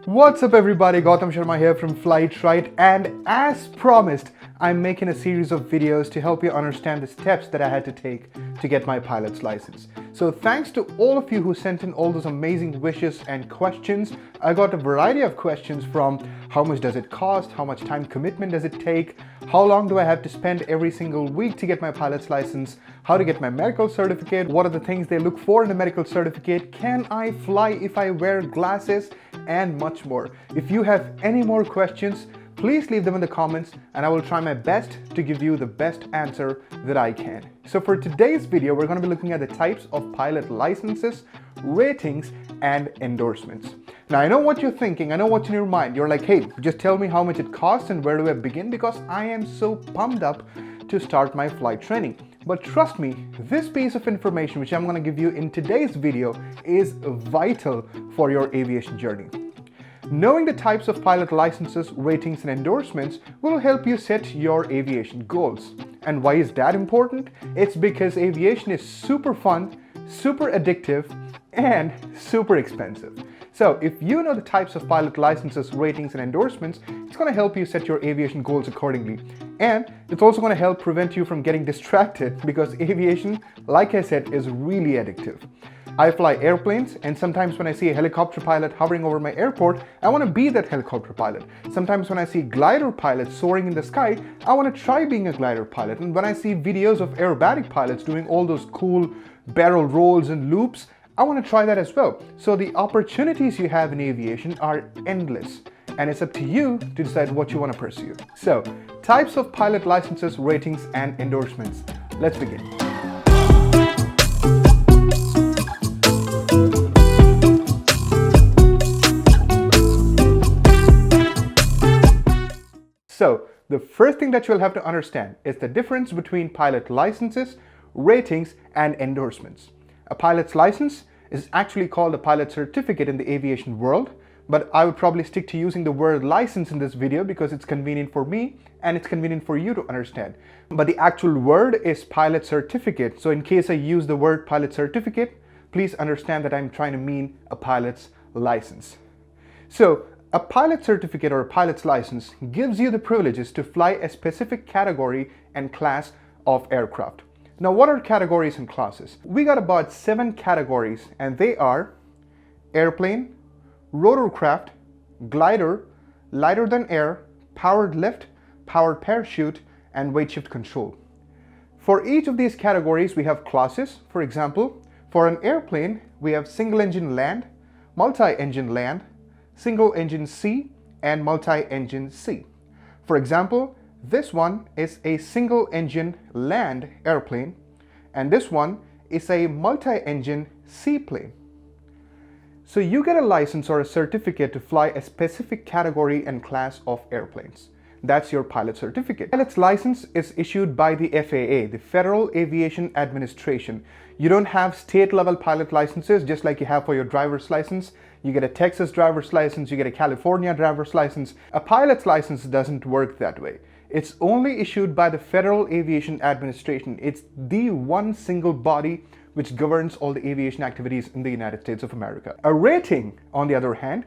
What's up everybody, Gautam Sharma here from Flight Right, and as promised, I'm making a series of videos to help you understand the steps that I had to take to get my pilot's license. So thanks to all of you who sent in all those amazing wishes and questions. I got a variety of questions from how much does it cost, how much time commitment does it take, how long do I have to spend every single week to get my pilot's license, how to get my medical certificate, what are the things they look for in a medical certificate, can I fly if I wear glasses, and much more. If you have any more questions, please leave them in the comments and I will try my best to give you the best answer that I can. So for today's video, we're going to be looking at the types of pilot licenses, ratings, and endorsements. Now I know what you're thinking, I know what's in your mind. You're like, hey, just tell me how much it costs and where do I begin, because I am so pumped up to start my flight training. But trust me, this piece of information which I'm going to give you in today's video is vital for your aviation journey. Knowing the types of pilot licenses, ratings, and endorsements will help you set your aviation goals. And why is that important? It's because aviation is super fun, super addictive, and super expensive. So if you know the types of pilot licenses, ratings, and endorsements, it's going to help you set your aviation goals accordingly. And it's also going to help prevent you from getting distracted, because aviation, like I said, is really addictive. I fly airplanes, and sometimes when I see a helicopter pilot hovering over my airport, I want to be that helicopter pilot. Sometimes when I see glider pilots soaring in the sky, I want to try being a glider pilot. And when I see videos of aerobatic pilots doing all those cool barrel rolls and loops, I want to try that as well. So the opportunities you have in aviation are endless, and it's up to you to decide what you want to pursue. So, types of pilot licenses, ratings, and endorsements. Let's begin. So, the first thing that you'll have to understand is the difference between pilot licenses, ratings, and endorsements. A pilot's license is actually called a pilot certificate in the aviation world, but I would probably stick to using the word license in this video because it's convenient for me and it's convenient for you to understand. But the actual word is pilot certificate. So in case I use the word pilot certificate, please understand that I'm trying to mean a pilot's license. So a pilot certificate or a pilot's license gives you the privileges to fly a specific category and class of aircraft. Now, what are categories and classes? We got about 7 categories, and they are airplane, rotorcraft, glider, lighter than air, powered lift, powered parachute, and weight shift control. For each of these categories, we have classes. For example, for an airplane, we have single engine land, multi-engine land, single engine C, and multi-engine C. For example, this one is a single engine land airplane, and this one is a multi-engine seaplane. So you get a license or a certificate to fly a specific category and class of airplanes. That's your pilot certificate. Pilot's license is issued by the FAA, the Federal Aviation Administration. You don't have state-level pilot licenses just like you have for your driver's license. You get a Texas driver's license, you get a California driver's license. A pilot's license doesn't work that way. It's only issued by the Federal Aviation Administration. It's the one single body which governs all the aviation activities in the United States of America. A rating, on the other hand,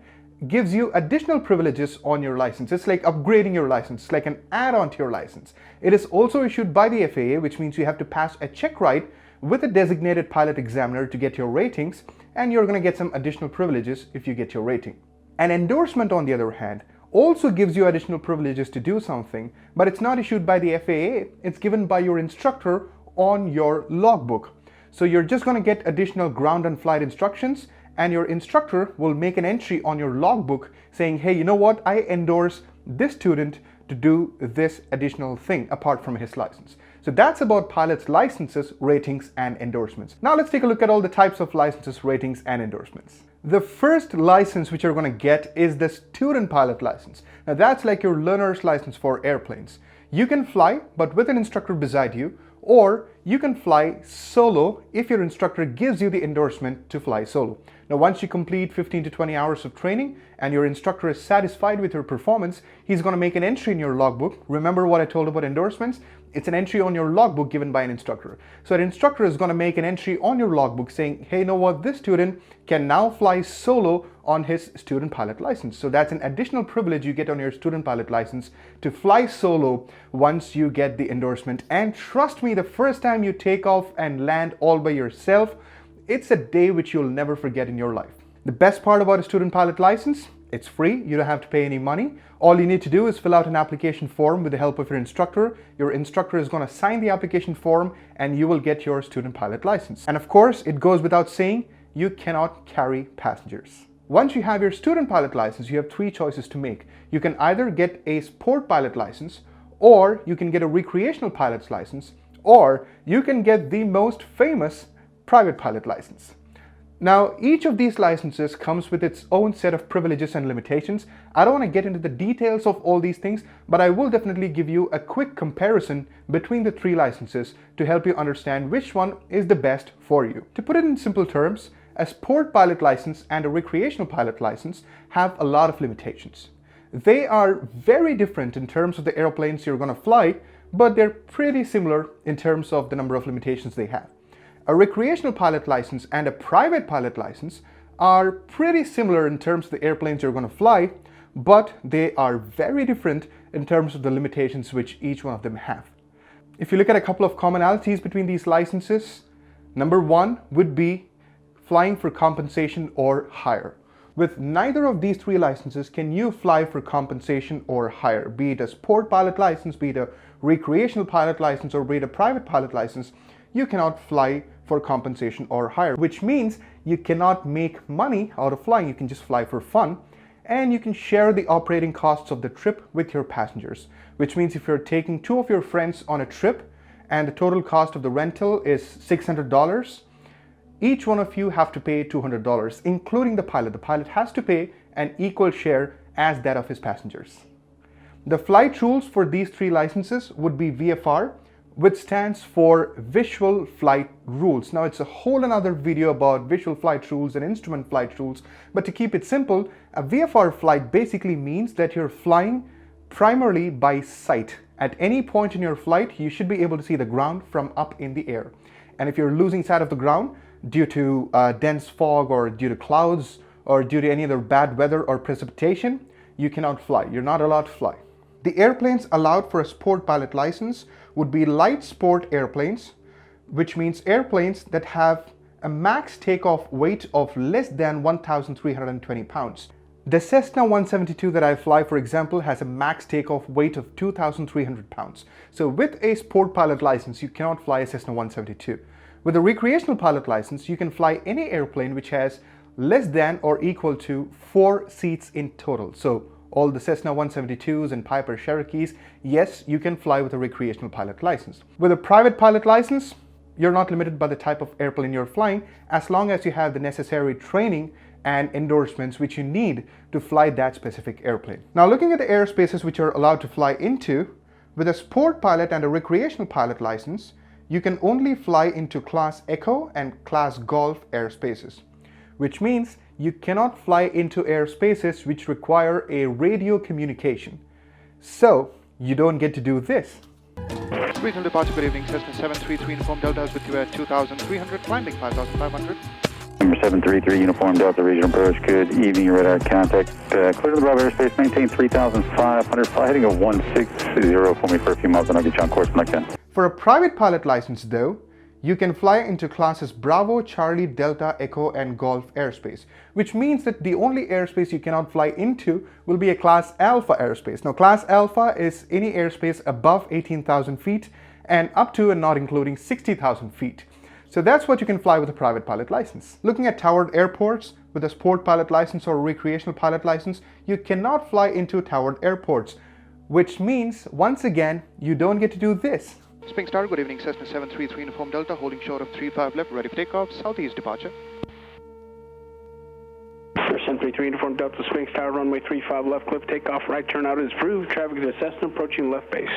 gives you additional privileges on your license. It's like upgrading your license, like an add-on to your license. It is also issued by the FAA, which means you have to pass a check ride with a designated pilot examiner to get your ratings, and you're going to get some additional privileges if you get your rating. An endorsement, on the other hand, also gives you additional privileges to do something, but it's not issued by the FAA, it's given by your instructor on your logbook. So you're just going to get additional ground and flight instructions, and your instructor will make an entry on your logbook saying, hey, you know what, I endorse this student to do this additional thing apart from his license. So that's about pilots' licenses, ratings, and endorsements. Now let's take a look at all the types of licenses, ratings, and endorsements. The first license which you're going to get is the student pilot license. Now that's like your learner's license for airplanes. You can fly, but with an instructor beside you, or you can fly solo if your instructor gives you the endorsement to fly solo. Now, once you complete 15 to 20 hours of training and your instructor is satisfied with your performance, he's going to make an entry in your logbook. Remember what I told about endorsements? It's an entry on your logbook given by an instructor. So an instructor is going to make an entry on your logbook saying, hey, you know what, this student can now fly solo on his student pilot license. So that's an additional privilege you get on your student pilot license, to fly solo once you get the endorsement. And trust me, the first time you take off and land all by yourself, it's a day which you'll never forget in your life. The best part about a student pilot license, it's free. You don't have to pay any money. All you need to do is fill out an application form with the help of your instructor. Your instructor is going to sign the application form and you will get your student pilot license. And of course, it goes without saying, you cannot carry passengers. Once you have your student pilot license, you have three choices to make. You can either get a sport pilot license, or you can get a recreational pilot's license, or you can get the most famous private pilot license. Now, each of these licenses comes with its own set of privileges and limitations. I don't want to get into the details of all these things, but I will definitely give you a quick comparison between the three licenses to help you understand which one is the best for you. To put it in simple terms, a sport pilot license and a recreational pilot license have a lot of limitations. They are very different in terms of the airplanes you're going to fly, but they're pretty similar in terms of the number of limitations they have. A recreational pilot license and a private pilot license are pretty similar in terms of the airplanes you're going to fly, but they are very different in terms of the limitations which each one of them have. If you look at a couple of commonalities between these licenses, number one would be flying for compensation or hire. With neither of these three licenses can you fly for compensation or hire, be it a sport pilot license, be it a recreational pilot license, or be it a private pilot license. You cannot fly for compensation or hire, which means you cannot make money out of flying. You can just fly for fun, and you can share the operating costs of the trip with your passengers, which means if you're taking two of your friends on a trip and the total cost of the rental is $600, each one of you have to pay $200, including the pilot. The pilot has to pay an equal share as that of his passengers. The flight rules for these three licenses would be VFR, which stands for Visual Flight Rules. Now, it's a whole another video about visual flight rules and instrument flight rules, but to keep it simple, a VFR flight basically means that you're flying primarily by sight. At any point in your flight, you should be able to see the ground from up in the air. And if you're losing sight of the ground due to dense fog or due to clouds or due to any other bad weather or precipitation, you cannot fly. You're not allowed to fly. The airplanes allowed for a sport pilot license would be light sport airplanes, which means airplanes that have a max takeoff weight of less than 1,320 pounds. The Cessna 172 that I fly, for example, has a max takeoff weight of 2,300 pounds. So with a sport pilot license, you cannot fly a Cessna 172. With a recreational pilot license, you can fly any airplane which has less than or equal to 4 seats in total. So all the Cessna 172s and Piper Cherokees, yes, you can fly with a recreational pilot license. With a private pilot license, you're not limited by the type of airplane you're flying, as long as you have the necessary training and endorsements which you need to fly that specific airplane. Now, looking at the airspaces which you're allowed to fly into, with a sport pilot and a recreational pilot license, you can only fly into Class Echo and Class Golf airspaces, which means you cannot fly into airspaces which require a radio communication. So you don't get to do this. Regional departure, good evening. Cessna 733 Uniform Delta is with you at 2,300, climbing 5,500. Number 733 Uniform Delta, regional approach, good evening, your radar contact. Clear to the Bravo airspace, maintain 3,500, fly heading of 160 for me for a few miles, and I'll get you on course from like that. For a private pilot license though, you can fly into classes Bravo, Charlie, Delta, Echo, and Golf airspace, which means that the only airspace you cannot fly into will be a Class Alpha airspace. Now, Class Alpha is any airspace above 18,000 feet and up to and not including 60,000 feet. So that's what you can fly with a private pilot license. Looking at towered airports, with a sport pilot license or a recreational pilot license, you cannot fly into towered airports, which means, once again, you don't get to do this. Spring Star, good evening. Cessna 733 Uniform Delta, holding short of 35 left, ready for takeoff, southeast departure. 733 Uniform Delta, Spring Star, runway 35 left, cliff takeoff, right turn out is approved, traffic is Cessna approaching left base.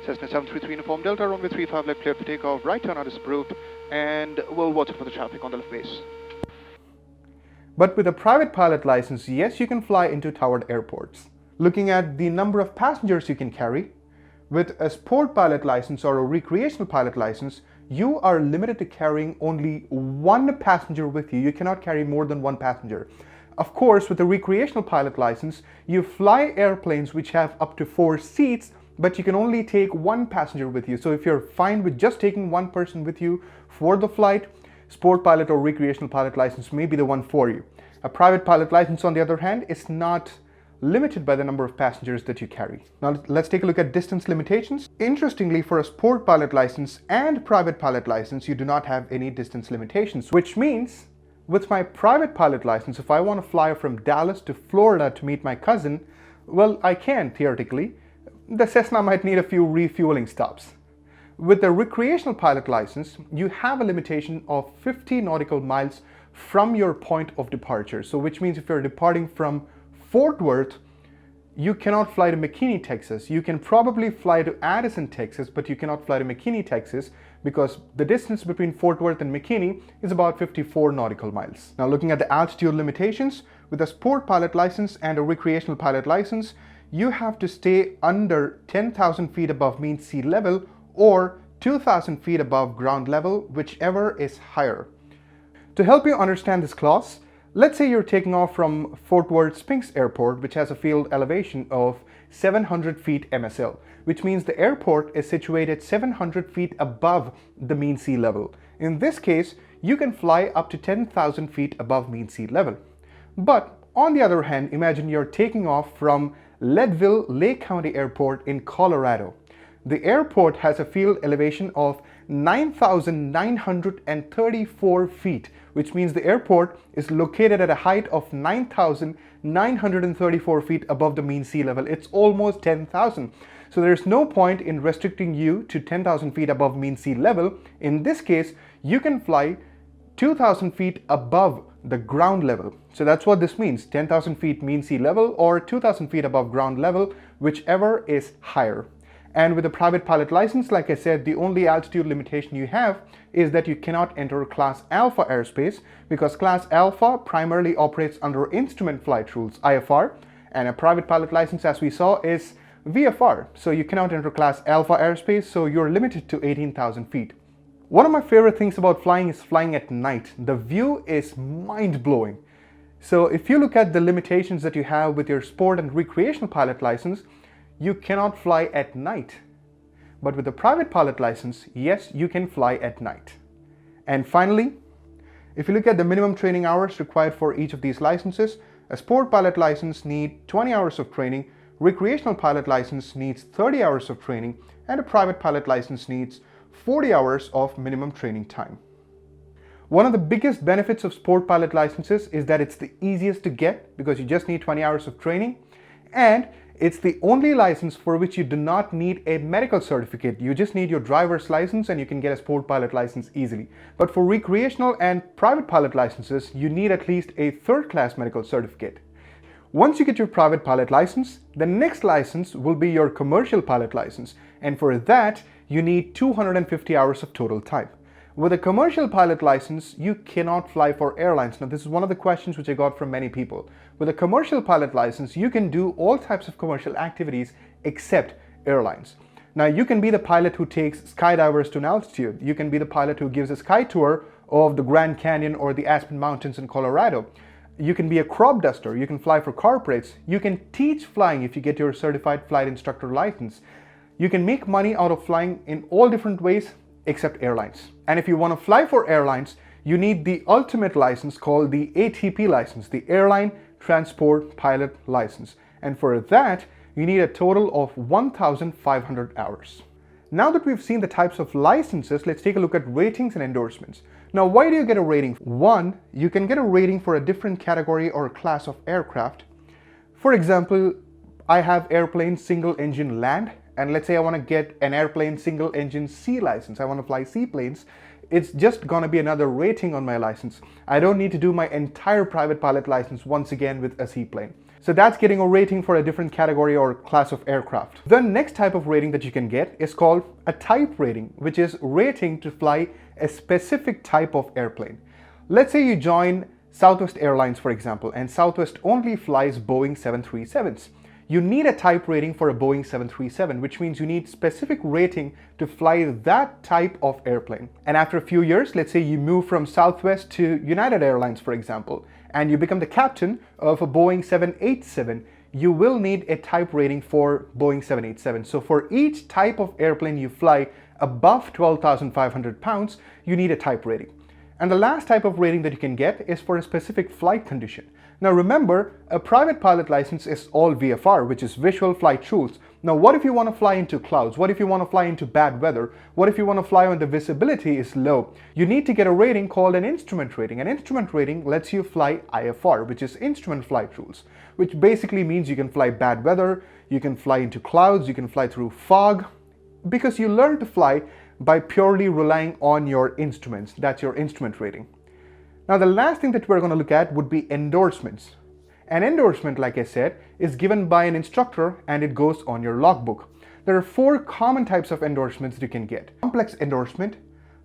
Cessna 733 Uniform Delta, runway 35 left, cleared for takeoff, right turn out is approved, and we'll watch it for the traffic on the left base. But with a private pilot license, yes, you can fly into towered airports. Looking at the number of passengers you can carry, with a sport pilot license or a recreational pilot license, you are limited to carrying only one passenger with you. You cannot carry more than one passenger. Of course, with a recreational pilot license, you fly airplanes which have up to 4 seats, but you can only take one passenger with you. So if you're fine with just taking one person with you for the flight, sport pilot or recreational pilot license may be the one for you. A private pilot license, on the other hand, is not limited by the number of passengers that you carry. Now let's take a look at distance limitations. Interestingly, for a sport pilot license and private pilot license, you do not have any distance limitations, which means with my private pilot license, if I want to fly from Dallas to Florida to meet my cousin, well, I can theoretically. The Cessna might need a few refueling stops. With the recreational pilot license, you have a limitation of 50 nautical miles from your point of departure. So which means if you're departing from Fort Worth, you cannot fly to McKinney, Texas. You can probably fly to Addison, Texas, but you cannot fly to McKinney, Texas, because the distance between Fort Worth and McKinney is about 54 nautical miles. Now looking at the altitude limitations, with a sport pilot license and a recreational pilot license, you have to stay under 10,000 feet above mean sea level or 2,000 feet above ground level, whichever is higher. To help you understand this clause, let's say you're taking off from Fort Worth Spinks Airport, which has a field elevation of 700 feet MSL, which means the airport is situated 700 feet above the mean sea level. In this case, you can fly up to 10,000 feet above mean sea level. But on the other hand, imagine you're taking off from Leadville Lake County Airport in Colorado. The airport has a field elevation of 9,934 feet, which means the airport is located at a height of 9,934 feet above the mean sea level. It's almost 10,000. So there's no point in restricting you to 10,000 feet above mean sea level. In this case, you can fly 2,000 feet above the ground level. So that's what this means, 10,000 feet mean sea level or 2,000 feet above ground level, whichever is higher. And with a private pilot license, like I said, the only altitude limitation you have is that you cannot enter Class Alpha airspace, because Class Alpha primarily operates under instrument flight rules, IFR, and a private pilot license, as we saw, is VFR. So you cannot enter Class Alpha airspace, so you're limited to 18,000 feet. One of my favorite things about flying is flying at night. The view is mind-blowing. So if you look at the limitations that you have with your sport and recreational pilot license, you cannot fly at night. But with a private pilot license, yes, you can fly at night. And finally, if you look at the minimum training hours required for each of these licenses, a sport pilot license needs 20 hours of training, recreational pilot license needs 30 hours of training, and a private pilot license needs 40 hours of minimum training time. One of the biggest benefits of sport pilot licenses is that it's the easiest to get because you just need 20 hours of training, and it's the only license for which you do not need a medical certificate. You just need your driver's license and you can get a sport pilot license easily. But for recreational and private pilot licenses, you need at least a third-class medical certificate. Once you get your private pilot license, the next license will be your commercial pilot license, and for that, you need 250 hours of total time. With a commercial pilot license, you cannot fly for airlines. Now, this is one of the questions which I got from many people. With a commercial pilot license, you can do all types of commercial activities except airlines. Now, you can be the pilot who takes skydivers to an altitude. You can be the pilot who gives a sky tour of the Grand Canyon or the Aspen Mountains in Colorado. You can be a crop duster. You can fly for corporates. You can teach flying if you get your certified flight instructor license. You can make money out of flying in all different ways except airlines. And if you want to fly for airlines, you need the ultimate license called the ATP license, the Airline Transport Pilot License. And for that, you need a total of 1,500 hours. Now that we've seen the types of licenses, let's take a look at ratings and endorsements. Now, why do you get a rating? One, you can get a rating for a different category or class of aircraft. For example, I have airplane single engine land, and let's say I want to get an airplane single engine sea license. I want to fly seaplanes. It's just going to be another rating on my license. I don't need to do my entire private pilot license once again with a seaplane. So that's getting a rating for a different category or class of aircraft. The next type of rating that you can get is called a type rating, which is rating to fly a specific type of airplane. Let's say you join Southwest Airlines, for example, and Southwest only flies Boeing 737s. You need a type rating for a Boeing 737, which means you need specific rating to fly that type of airplane. And after a few years, let's say you move from Southwest to United Airlines, for example, and you become the captain of a Boeing 787, you will need a type rating for Boeing 787. So for each type of airplane you fly above 12,500 pounds, you need a type rating. And the last type of rating that you can get is for a specific flight condition. Now remember, a private pilot license is all VFR, which is Visual Flight Rules. Now what if you want to fly into clouds? What if you want to fly into bad weather? What if you want to fly when the visibility is low? You need to get a rating called an instrument rating. An instrument rating lets you fly IFR, which is Instrument Flight Rules, which basically means you can fly bad weather, you can fly into clouds, you can fly through fog, because you learn to fly by purely relying on your instruments. That's your instrument rating. Now the last thing that we're going to look at would be endorsements. An endorsement, like I said, is given by an instructor and it goes on your logbook. There are 4 common types of endorsements that you can get: complex endorsement,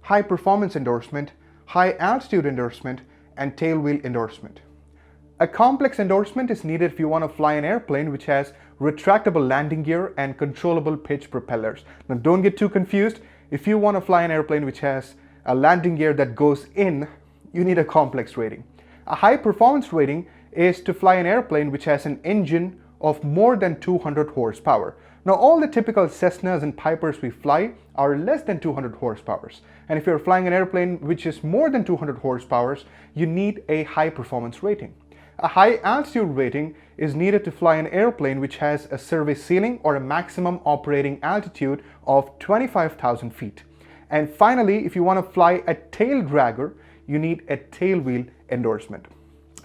high performance endorsement, high altitude endorsement, and tailwheel endorsement. A complex endorsement is needed if you want to fly an airplane which has retractable landing gear and controllable pitch propellers. Now don't get too confused. If you want to fly an airplane which has a landing gear that goes in, you need a complex rating. A high performance rating is to fly an airplane which has an engine of more than 200 horsepower. Now all the typical Cessnas and Pipers we fly are less than 200 horsepower. And if you're flying an airplane which is more than 200 horsepower, you need a high performance rating. A high altitude rating is needed to fly an airplane which has a service ceiling or a maximum operating altitude of 25,000 feet. And finally, if you want to fly a tail dragger, you need a tailwheel endorsement.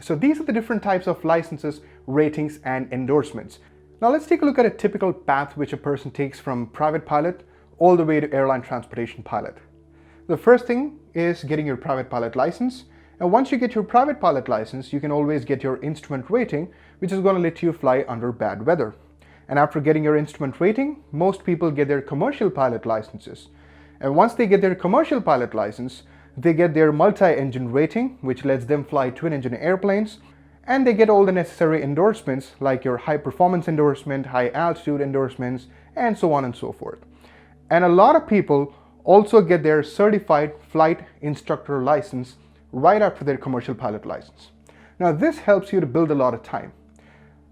So these are the different types of licenses, ratings, and endorsements. Now let's take a look at a typical path which a person takes from private pilot all the way to airline transportation pilot. The first thing is getting your private pilot license. And once you get your private pilot license, you can always get your instrument rating, which is going to let you fly under bad weather. And after getting your instrument rating, most people get their commercial pilot licenses. And once they get their commercial pilot license, they get their multi-engine rating, which lets them fly twin-engine airplanes, and they get all the necessary endorsements like your high performance endorsement, high altitude endorsements, and so on and so forth. And a lot of people also get their certified flight instructor license right after their commercial pilot license. Now this helps you to build a lot of time.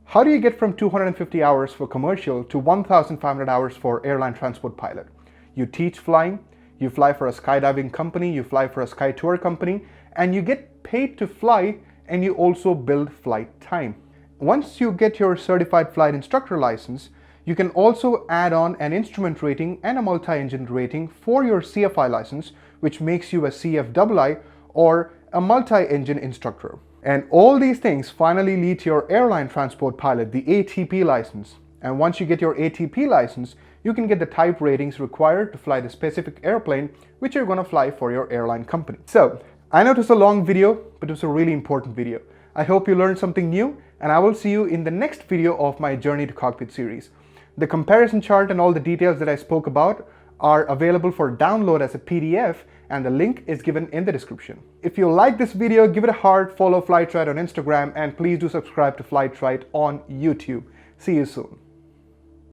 How do you get from 250 hours for commercial to 1,500 hours for airline transport pilot? You teach flying, you fly for a skydiving company, you fly for a sky tour company, and you get paid to fly, and you also build flight time. Once you get your certified flight instructor license, you can also add on an instrument rating and a multi-engine rating for your CFI license, which makes you a CFII or a multi-engine instructor. And all these things finally lead to your airline transport pilot, the ATP license. And once you get your ATP license, you can get the type ratings required to fly the specific airplane which you're going to fly for your airline company. So, I know it was a long video, but it was a really important video. I hope you learned something new, and I will see you in the next video of my Journey to Cockpit series. The comparison chart and all the details that I spoke about are available for download as a PDF, and the link is given in the description. If you like this video, give it a heart, follow Flight Right on Instagram, and please do subscribe to Flight Right on YouTube. See you soon.